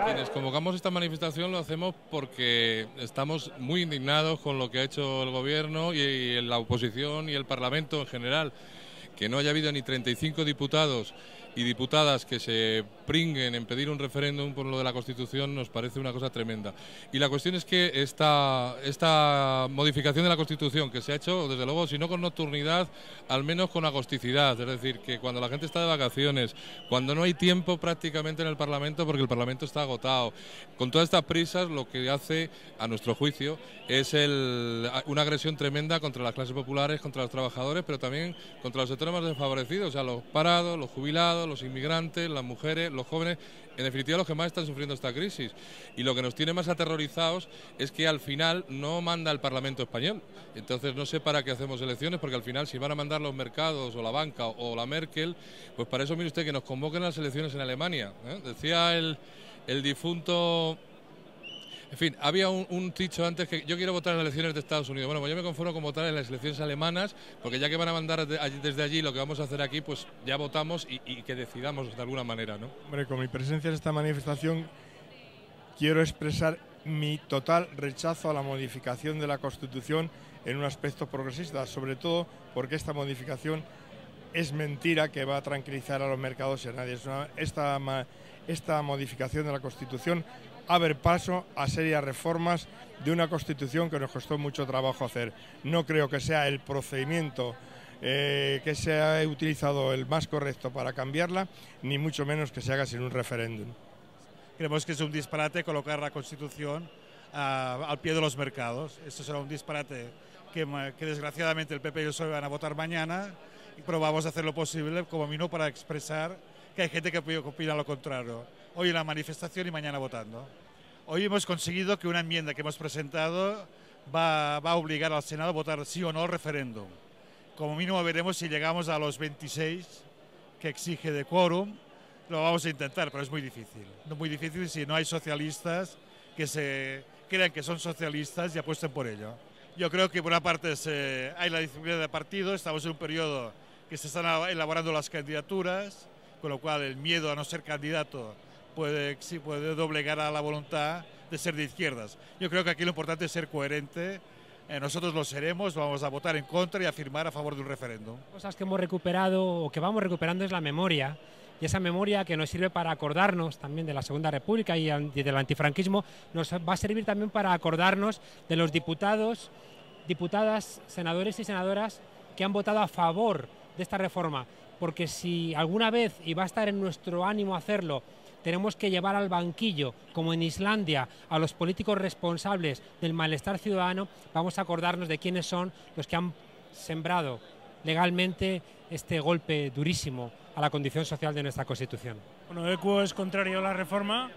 Quienes convocamos esta manifestación lo hacemos porque estamos muy indignados con lo que ha hecho el gobierno y la oposición y el Parlamento en general. Que no haya habido ni 35 diputados y diputadas que se pringuen en pedir un referéndum por lo de la Constitución nos parece una cosa tremenda. Y la cuestión es que esta modificación de la Constitución que se ha hecho, desde luego, si no con nocturnidad, al menos con agosticidad, es decir, que cuando la gente está de vacaciones, cuando no hay tiempo prácticamente en el Parlamento porque el Parlamento está agotado, con todas estas prisas lo que hace, a nuestro juicio, es una agresión tremenda contra las clases populares, contra los trabajadores, pero también contra los sectores más desfavorecidos, o sea, los parados, los jubilados, los inmigrantes, las mujeres, los jóvenes, en definitiva los que más están sufriendo esta crisis. Y lo que nos tiene más aterrorizados es que al final no manda el Parlamento español. Entonces no sé para qué hacemos elecciones, porque al final si van a mandar los mercados o la banca o la Merkel, pues para eso mire usted que nos convoquen las elecciones en Alemania, ¿eh? Decía el difunto... En fin, había un dicho antes que yo quiero votar en las elecciones de Estados Unidos. Bueno, pues yo me conformo con votar en las elecciones alemanas, porque ya que van a mandar desde allí lo que vamos a hacer aquí, pues ya votamos y que decidamos de alguna manera, ¿no? Hombre, con mi presencia en esta manifestación quiero expresar mi total rechazo a la modificación de la Constitución en un aspecto progresista, sobre todo porque esta modificación es mentira que va a tranquilizar a los mercados y a nadie. Esta modificación de la Constitución abre paso a serias reformas de una Constitución que nos costó mucho trabajo hacer. No creo que sea el procedimiento que se ha utilizado el más correcto para cambiarla, ni mucho menos que se haga sin un referéndum. Creemos que es un disparate colocar la Constitución al pie de los mercados. Esto será un disparate que desgraciadamente el PP y el PSOE van a votar mañana, pero vamos a hacer lo posible como mínimo para expresar que hay gente que opina lo contrario. Hoy en la manifestación y mañana votando. Hoy hemos conseguido que una enmienda que hemos presentado va a obligar al Senado a votar sí o no el referéndum. Como mínimo veremos si llegamos a los 26 que exige de quórum. Lo vamos a intentar, pero es muy difícil. Muy difícil si no hay socialistas que se crean que son socialistas y apuesten por ello. Yo creo que por una parte hay la disciplina de partido, estamos en un periodo que se están elaborando las candidaturas, con lo cual el miedo a no ser candidato puede doblegar a la voluntad de ser de izquierdas. Yo creo que aquí lo importante es ser coherente. Nosotros lo seremos, vamos a votar en contra y a firmar a favor de un referéndum. Cosas que hemos recuperado o que vamos recuperando es la memoria, y esa memoria que nos sirve para acordarnos también de la Segunda República y del antifranquismo, nos va a servir también para acordarnos de los diputados, diputadas, senadores y senadoras que han votado a favor de esta reforma, porque si alguna vez, y va a estar en nuestro ánimo hacerlo, tenemos que llevar al banquillo, como en Islandia, a los políticos responsables del malestar ciudadano, vamos a acordarnos de quiénes son los que han sembrado legalmente este golpe durísimo a la condición social de nuestra Constitución. Bueno, ECUO es contrario a la reforma,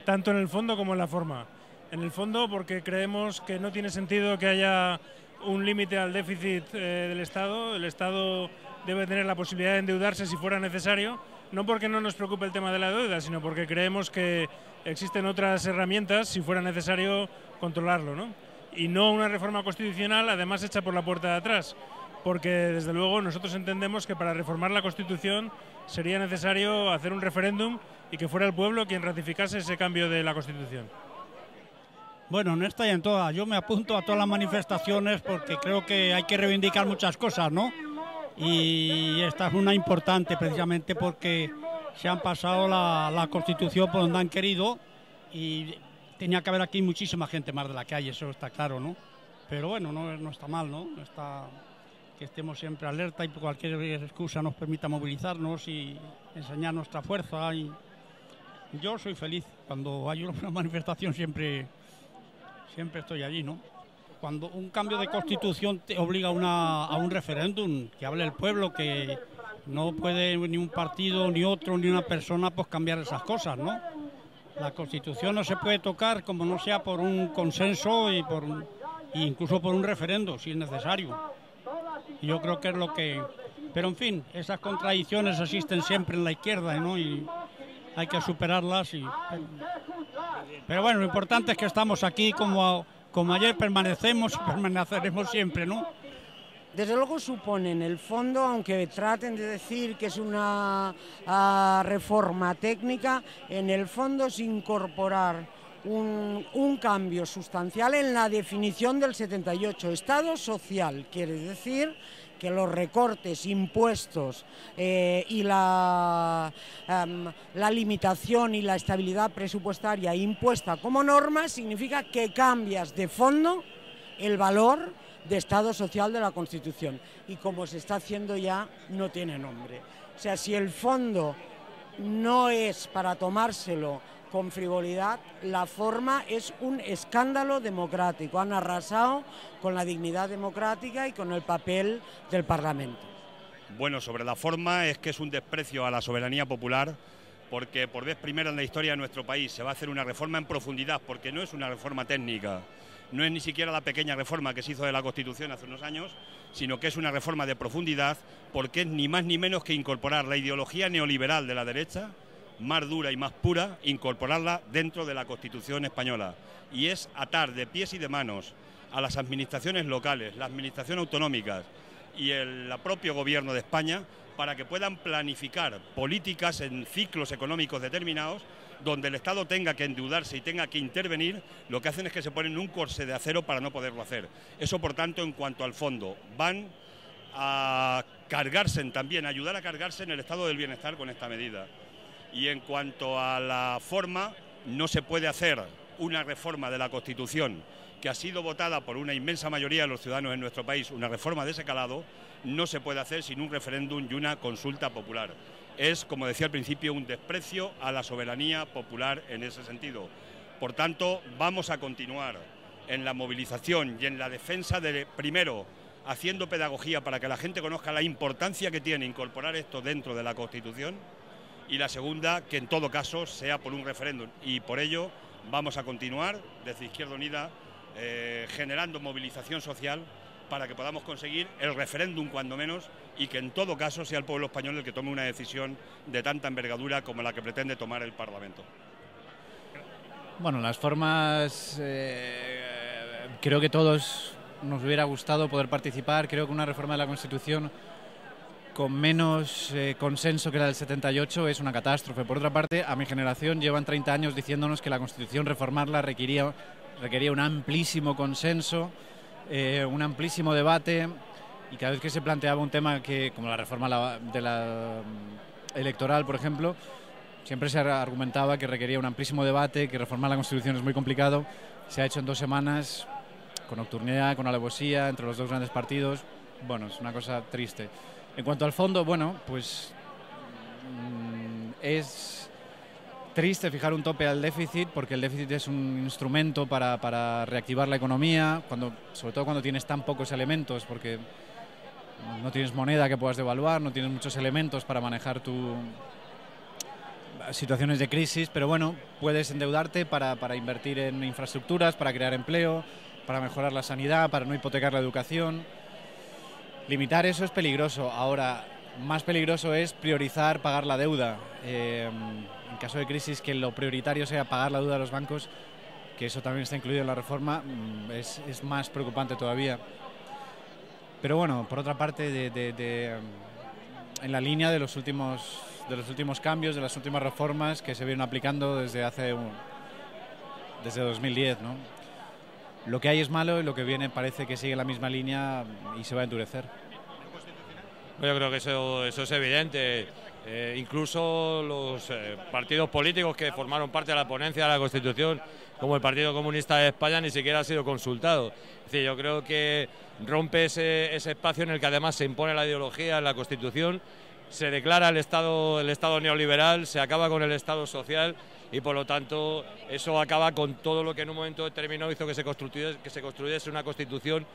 tanto en el fondo como en la forma. En el fondo porque creemos que no tiene sentido que haya un límite al déficit del Estado. El Estado debe tener la posibilidad de endeudarse si fuera necesario, no porque no nos preocupe el tema de la deuda, sino porque creemos que existen otras herramientas si fuera necesario controlarlo, ¿no? Y no una reforma constitucional, además hecha por la puerta de atrás, porque desde luego nosotros entendemos que para reformar la Constitución sería necesario hacer un referéndum y que fuera el pueblo quien ratificase ese cambio de la Constitución. Bueno, en esta y en todas. Yo me apunto a todas las manifestaciones porque creo que hay que reivindicar muchas cosas, ¿no? Y esta es una importante precisamente porque se han pasado la Constitución por donde han querido y tenía que haber aquí muchísima gente más de la que hay, eso está claro, ¿no? Pero bueno, no está mal, ¿no? Está que estemos siempre alerta y cualquier excusa nos permita movilizarnos y enseñar nuestra fuerza. Y yo soy feliz cuando hay una manifestación, siempre estoy allí, ¿no? Cuando un cambio de Constitución te obliga a un referéndum, que hable el pueblo, que no puede ni un partido, ni otro, ni una persona pues cambiar esas cosas, ¿no? La Constitución no se puede tocar como no sea por un consenso y incluso por un referéndum, si es necesario. Y yo creo que es lo que... Pero en fin, esas contradicciones existen siempre en la izquierda, ¿no? Y hay que superarlas. Pero bueno, lo importante es que estamos aquí como ayer permanecemos y permaneceremos siempre, ¿no? Desde luego supone en el fondo, aunque traten de decir que es una reforma técnica, en el fondo es incorporar un cambio sustancial en la definición del 78. Estado social quiere decir que los recortes, impuestos y la limitación y la estabilidad presupuestaria impuesta como norma significa que cambias de fondo el valor de Estado social de la Constitución. Y como se está haciendo ya, no tiene nombre. O sea, si el fondo no es para tomárselo con frivolidad, la forma es un escándalo democrático. Han arrasado con la dignidad democrática y con el papel del Parlamento. Bueno, sobre la forma es que es un desprecio a la soberanía popular, porque por vez primera en la historia de nuestro país se va a hacer una reforma en profundidad, porque no es una reforma técnica, no es ni siquiera la pequeña reforma que se hizo de la Constitución hace unos años, sino que es una reforma de profundidad, porque es ni más ni menos que incorporar la ideología neoliberal de la derecha, más dura y más pura, incorporarla dentro de la Constitución española. Y es atar de pies y de manos a las administraciones locales, la administración autonómicas y el propio Gobierno de España para que puedan planificar políticas en ciclos económicos determinados donde el Estado tenga que endeudarse y tenga que intervenir. Lo que hacen es que se ponen un corsé de acero para no poderlo hacer. Eso, por tanto, en cuanto al fondo, van a cargarse también, a ayudar a cargarse en el estado del bienestar con esta medida. Y en cuanto a la forma, no se puede hacer una reforma de la Constitución que ha sido votada por una inmensa mayoría de los ciudadanos en nuestro país, una reforma de ese calado, no se puede hacer sin un referéndum y una consulta popular. Es, como decía al principio, un desprecio a la soberanía popular en ese sentido. Por tanto, vamos a continuar en la movilización y en la defensa de, primero, haciendo pedagogía para que la gente conozca la importancia que tiene incorporar esto dentro de la Constitución, y la segunda, que en todo caso sea por un referéndum. Y por ello vamos a continuar desde Izquierda Unida generando movilización social para que podamos conseguir el referéndum cuando menos y que en todo caso sea el pueblo español el que tome una decisión de tanta envergadura como la que pretende tomar el Parlamento. Bueno, las formas, creo que todos nos hubiera gustado poder participar. Creo que una reforma de la Constitución con menos consenso que la del 78 es una catástrofe. Por otra parte, a mi generación llevan 30 años diciéndonos que la Constitución, reformarla, requería un amplísimo consenso, un amplísimo debate, y cada vez que se planteaba un tema que, como la reforma de la electoral, por ejemplo, siempre se argumentaba que requería un amplísimo debate, que reformar la Constitución es muy complicado. Se ha hecho en 2 semanas, con nocturnidad, con alevosía, entre los 2 grandes partidos. Bueno, es una cosa triste. En cuanto al fondo, bueno, pues es triste fijar un tope al déficit, porque el déficit es un instrumento para reactivar la economía, sobre todo cuando tienes tan pocos elementos, porque no tienes moneda que puedas devaluar, no tienes muchos elementos para manejar tus situaciones de crisis, pero bueno, puedes endeudarte para invertir en infraestructuras, para crear empleo, para mejorar la sanidad, para no hipotecar la educación. Limitar eso es peligroso. Ahora, más peligroso es priorizar pagar la deuda. En caso de crisis, que lo prioritario sea pagar la deuda de los bancos, que eso también está incluido en la reforma, es más preocupante todavía. Pero bueno, por otra parte, en la línea de los últimos cambios, de las últimas reformas que se vienen aplicando desde 2010, ¿no? Lo que hay es malo y lo que viene parece que sigue la misma línea y se va a endurecer. Yo creo que eso es evidente. Incluso los partidos políticos que formaron parte de la ponencia de la Constitución, como el Partido Comunista de España, ni siquiera ha sido consultado. Es decir, yo creo que rompe ese espacio en el que además se impone la ideología en la Constitución, se declara el Estado neoliberal, se acaba con el Estado social y por lo tanto eso acaba con todo lo que en un momento determinado hizo que se construyese una Constitución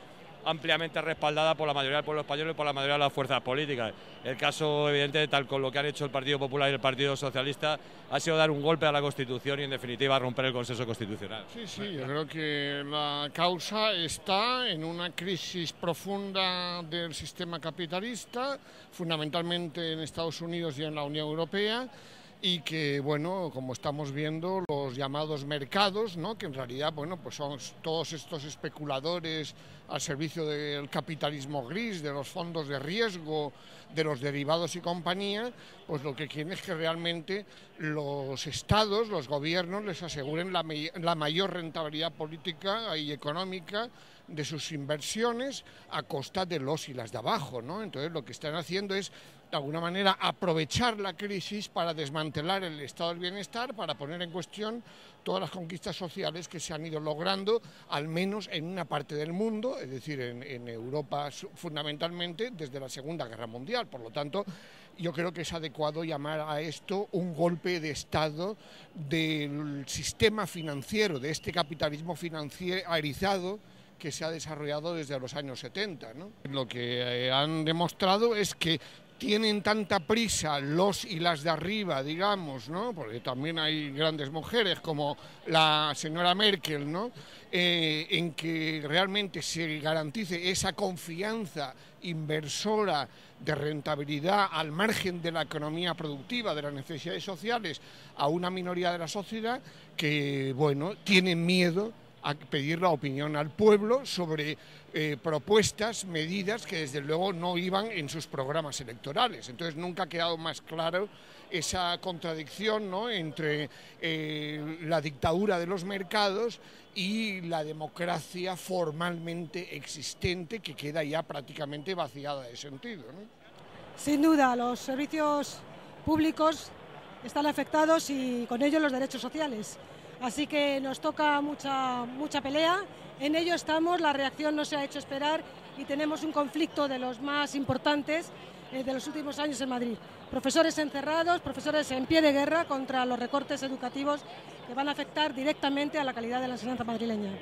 ampliamente respaldada por la mayoría del pueblo español y por la mayoría de las fuerzas políticas. El caso evidente, tal con lo que han hecho el Partido Popular y el Partido Socialista, ha sido dar un golpe a la Constitución y en definitiva romper el consenso constitucional. Sí, yo creo que la causa está en una crisis profunda del sistema capitalista, fundamentalmente en Estados Unidos y en la Unión Europea, y que, bueno, como estamos viendo, los llamados mercados, ¿no?, que en realidad, bueno, pues son todos estos especuladores al servicio del capitalismo gris, de los fondos de riesgo, de los derivados y compañía, pues lo que quieren es que realmente los estados, los gobiernos, les aseguren la mayor rentabilidad política y económica de sus inversiones a costa de los y las de abajo, ¿no? Entonces lo que están haciendo es, de alguna manera, aprovechar la crisis para desmantelar el estado del bienestar, para poner en cuestión todas las conquistas sociales que se han ido logrando, al menos en una parte del mundo, es decir, en Europa fundamentalmente desde la Segunda Guerra Mundial. Por lo tanto, yo creo que es adecuado llamar a esto un golpe de Estado del sistema financiero, de este capitalismo financierizado que se ha desarrollado desde los años 70, ¿no? Lo que han demostrado es que tienen tanta prisa los y las de arriba, digamos, ¿no?, porque también hay grandes mujeres como la señora Merkel, ¿no?, en que realmente se garantice esa confianza inversora de rentabilidad al margen de la economía productiva, de las necesidades sociales, a una minoría de la sociedad que, bueno, tienen miedo a pedir la opinión al pueblo sobre propuestas, medidas que desde luego no iban en sus programas electorales. Entonces nunca ha quedado más claro esa contradicción, ¿no?, entre la dictadura de los mercados y la democracia formalmente existente, que queda ya prácticamente vaciada de sentido, ¿no? Sin duda, los servicios públicos están afectados y con ellos los derechos sociales. Así que nos toca mucha pelea, en ello estamos, la reacción no se ha hecho esperar y tenemos un conflicto de los más importantes de los últimos años en Madrid. Profesores encerrados, profesores en pie de guerra contra los recortes educativos que van a afectar directamente a la calidad de la enseñanza madrileña.